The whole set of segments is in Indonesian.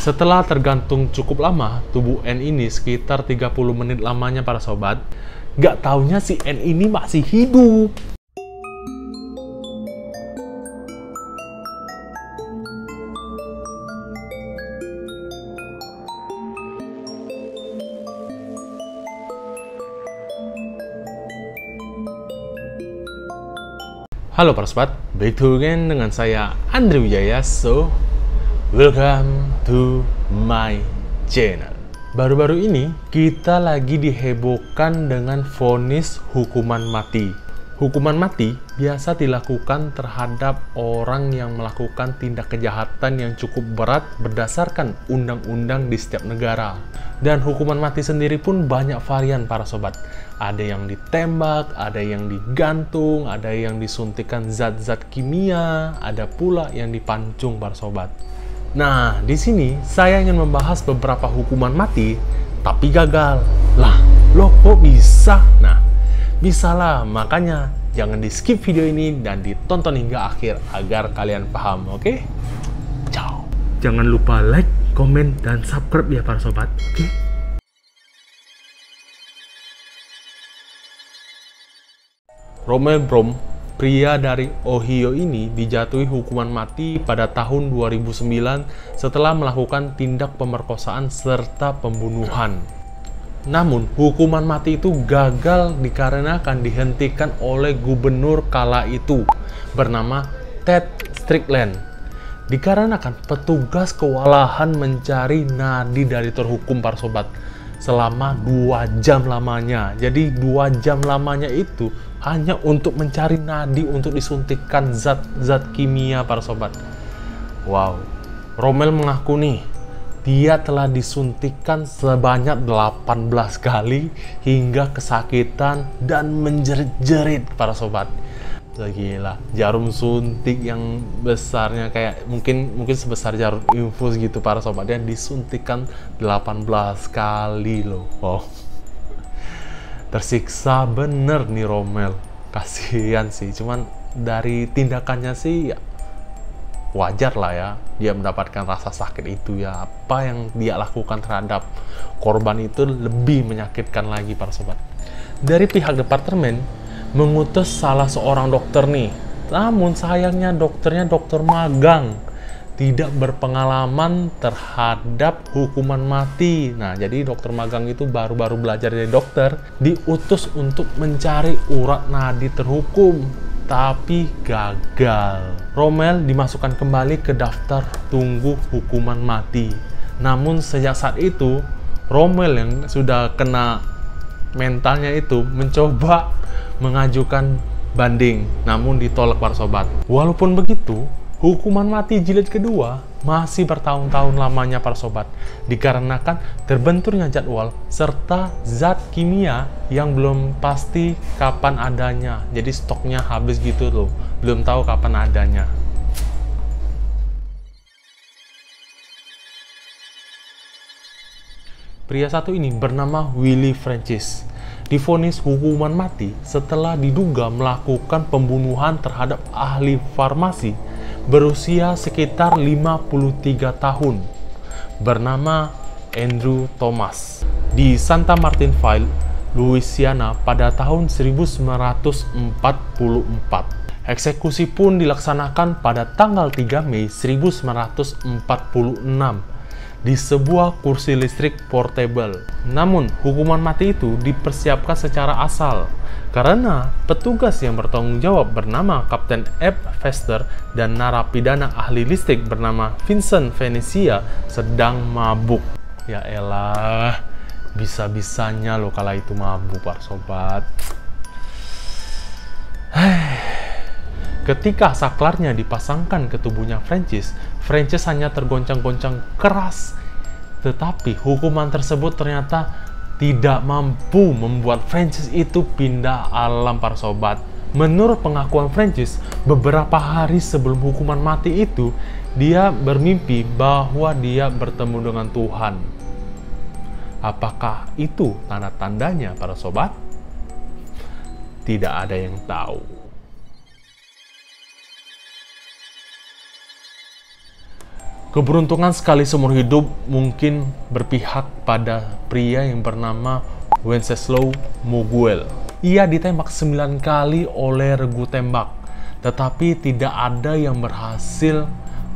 Setelah tergantung cukup lama, tubuh N ini sekitar 30 menit lamanya para sobat, gak taunya si N ini masih hidup. Halo para sobat, back to again dengan saya Andre Wijaya. So, welcome to my channel. Baru-baru ini kita lagi dihebohkan dengan vonis hukuman mati. Hukuman mati biasa dilakukan terhadap orang yang melakukan tindak kejahatan yang cukup berat berdasarkan undang-undang di setiap negara. Dan hukuman mati sendiri pun banyak varian para sobat. Ada yang ditembak, ada yang digantung, ada yang disuntikan zat-zat kimia, ada pula yang dipancung para sobat. Nah, di sini saya ingin membahas beberapa hukuman mati tapi gagal. Lah, loh kok bisa? Nah, bisalah, makanya jangan di skip video ini dan ditonton hingga akhir agar kalian paham, oke? Ciao. Jangan lupa like, komen, dan subscribe ya para sobat, oke? Romel Brom, pria dari Ohio ini dijatuhi hukuman mati pada tahun 2009 setelah melakukan tindak pemerkosaan serta pembunuhan. Namun, hukuman mati itu gagal dikarenakan dihentikan oleh gubernur kala itu bernama Ted Strickland. Dikarenakan petugas kewalahan mencari nadi dari terhukum para sobat selama 2 jam lamanya. Jadi 2 jam lamanya itu hanya untuk mencari nadi untuk disuntikkan zat-zat kimia para sobat. Wow, Romel mengaku nih, dia telah disuntikkan sebanyak 18 kali hingga kesakitan dan menjerit-jerit para sobat. Gila, jarum suntik yang besarnya kayak mungkin sebesar jarum infus gitu para sobat. Dia disuntikkan 18 kali loh. Wow. Tersiksa bener nih Romel. Kasihan sih, cuman dari tindakannya sih ya wajar lah ya, dia mendapatkan rasa sakit itu ya. Apa yang dia lakukan terhadap korban itu lebih menyakitkan lagi para sobat. Dari pihak departemen mengutus salah seorang dokter nih, namun sayangnya dokternya dokter magang, tidak berpengalaman terhadap hukuman mati. Nah, jadi dokter magang itu baru-baru belajar jadi dokter, diutus untuk mencari urat nadi terhukum, tapi gagal. Romel dimasukkan kembali ke daftar tunggu hukuman mati. Namun sejak saat itu, Romel yang sudah kena mentalnya itu mencoba mengajukan banding, namun ditolak para sobat. Walaupun begitu, hukuman mati jilid kedua masih bertahun-tahun lamanya para sobat, dikarenakan terbenturnya jadwal serta zat kimia yang belum pasti kapan adanya. Jadi stoknya habis gitu loh, belum tahu kapan adanya. Pria satu ini bernama Willie Francis divonis hukuman mati setelah diduga melakukan pembunuhan terhadap ahli farmasi berusia sekitar 53 tahun bernama Andrew Thomas di Santa Martinville, Louisiana pada tahun 1944. Eksekusi pun dilaksanakan pada tanggal 3 Mei 1946 di sebuah kursi listrik portable. Namun, hukuman mati itu dipersiapkan secara asal karena petugas yang bertanggung jawab bernama Kapten Ebb Foster dan narapidana ahli listrik bernama Vincent Venecia sedang mabuk. Ya elah, bisa-bisanya loh kala itu mabuk para sobat. Ketika saklarnya dipasangkan ke tubuhnya Francis hanya tergoncang-goncang keras. Tetapi hukuman tersebut ternyata tidak mampu membuat Francis itu pindah alam para sobat. Menurut pengakuan Francis, beberapa hari sebelum hukuman mati itu, dia bermimpi bahwa dia bertemu dengan Tuhan. Apakah itu tanda-tandanya para sobat? Tidak ada yang tahu. Keberuntungan sekali seumur hidup mungkin berpihak pada pria yang bernama Wenceslaw Moguel. Ia ditembak 9 kali oleh regu tembak, tetapi tidak ada yang berhasil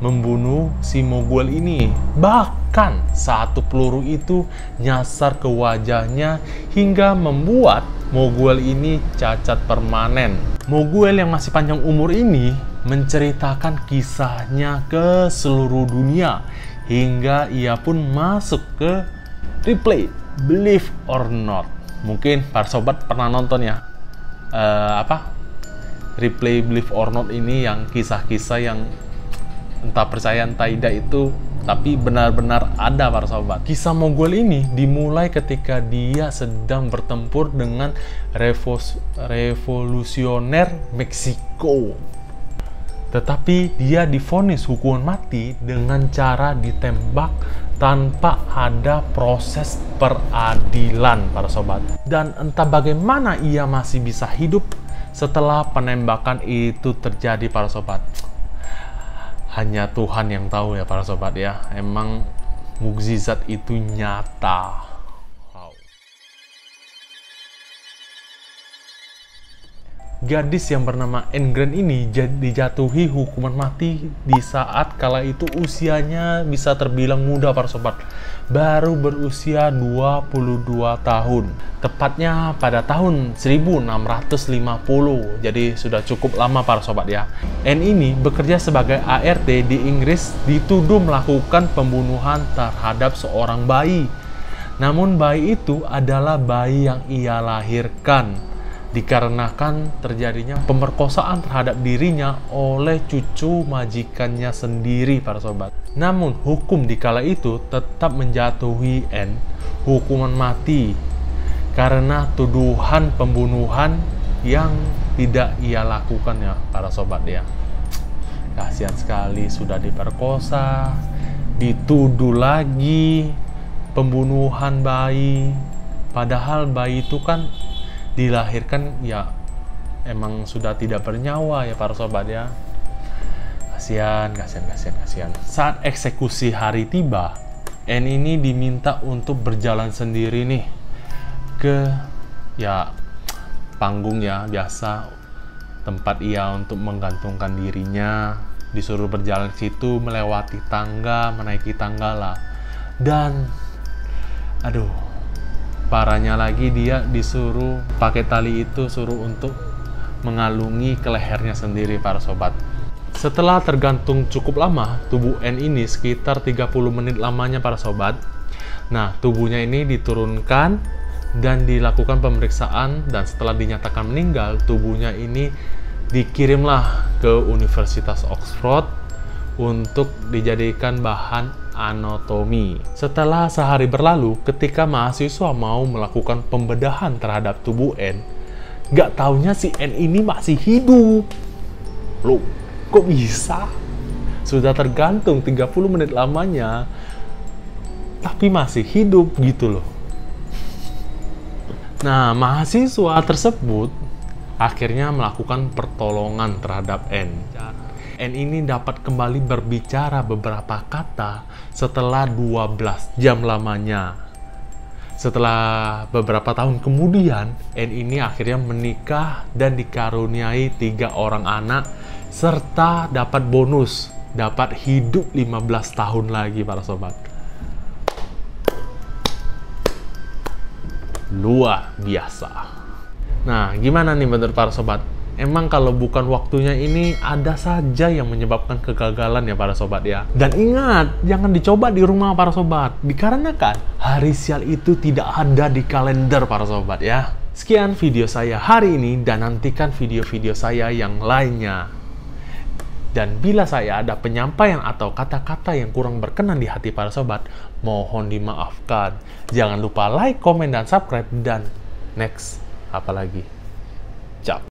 membunuh si Moguel ini. Bahkan satu peluru itu nyasar ke wajahnya hingga membuat Moguel ini cacat permanen. Moguel yang masih panjang umur ini menceritakan kisahnya ke seluruh dunia hingga ia pun masuk ke Replay Believe or Not. Mungkin para sobat pernah nonton ya Replay Believe or Not ini, yang kisah-kisah yang entah percaya entah tidak itu, tapi benar-benar ada para sobat. Kisah Moguel ini dimulai ketika dia sedang bertempur dengan revolusioner Meksiko. Tetapi dia divonis hukuman mati dengan cara ditembak tanpa ada proses peradilan para sobat. Dan entah bagaimana ia masih bisa hidup setelah penembakan itu terjadi para sobat. Hanya Tuhan yang tahu ya para sobat ya. Emang mukjizat itu nyata. Gadis yang bernama Anne Grant ini dijatuhi hukuman mati di saat kala itu usianya bisa terbilang muda para sobat. Baru berusia 22 tahun. Tepatnya pada tahun 1650. Jadi sudah cukup lama para sobat ya. Anne ini bekerja sebagai ART di Inggris, dituduh melakukan pembunuhan terhadap seorang bayi. Namun bayi itu adalah bayi yang ia lahirkan, dikarenakan terjadinya pemerkosaan terhadap dirinya oleh cucu majikannya sendiri para sobat. Namun hukum di kala itu tetap menjatuhi Anne hukuman mati karena tuduhan pembunuhan yang tidak ia lakukan ya para sobat ya. Kasihan sekali, sudah diperkosa, dituduh lagi pembunuhan bayi, padahal bayi itu kan dilahirkan ya emang sudah tidak bernyawa ya para sobat ya. Kasihan. Saat eksekusi hari tiba, Anne ini diminta untuk berjalan sendiri nih ke ya panggung ya biasa, tempat ia untuk menggantungkan dirinya. Disuruh berjalan situ, melewati tangga, menaiki tangga lah. Dan parahnya lagi dia disuruh pakai tali itu, suruh untuk mengalungi ke lehernya sendiri para sobat. Setelah tergantung cukup lama, tubuh Anne ini sekitar 30 menit lamanya para sobat. Nah, tubuhnya ini diturunkan dan dilakukan pemeriksaan, dan setelah dinyatakan meninggal, tubuhnya ini dikirimlah ke Universitas Oxford untuk dijadikan bahan anatomi. Setelah sehari berlalu, ketika mahasiswa mau melakukan pembedahan terhadap tubuh Anne, gak taunya si Anne ini masih hidup. Loh, kok bisa? Sudah tergantung 30 menit lamanya, tapi masih hidup gitu loh. Nah, mahasiswa tersebut akhirnya melakukan pertolongan terhadap Anne. Anne ini dapat kembali berbicara beberapa kata setelah 12 jam lamanya. Setelah beberapa tahun kemudian, Anne ini akhirnya menikah dan dikaruniai 3 orang anak, serta dapat bonus, dapat hidup 15 tahun lagi para sobat. Luar biasa. Nah, gimana nih menurut para sobat? Emang kalau bukan waktunya ini, ada saja yang menyebabkan kegagalan ya para sobat ya. Dan ingat, jangan dicoba di rumah para sobat, dikarenakan hari sial itu tidak ada di kalender para sobat ya. Sekian video saya hari ini, dan nantikan video-video saya yang lainnya. Dan bila saya ada penyampaian atau kata-kata yang kurang berkenan di hati para sobat, mohon dimaafkan. Jangan lupa like, komen, dan subscribe. Dan next, apalagi? Ciao.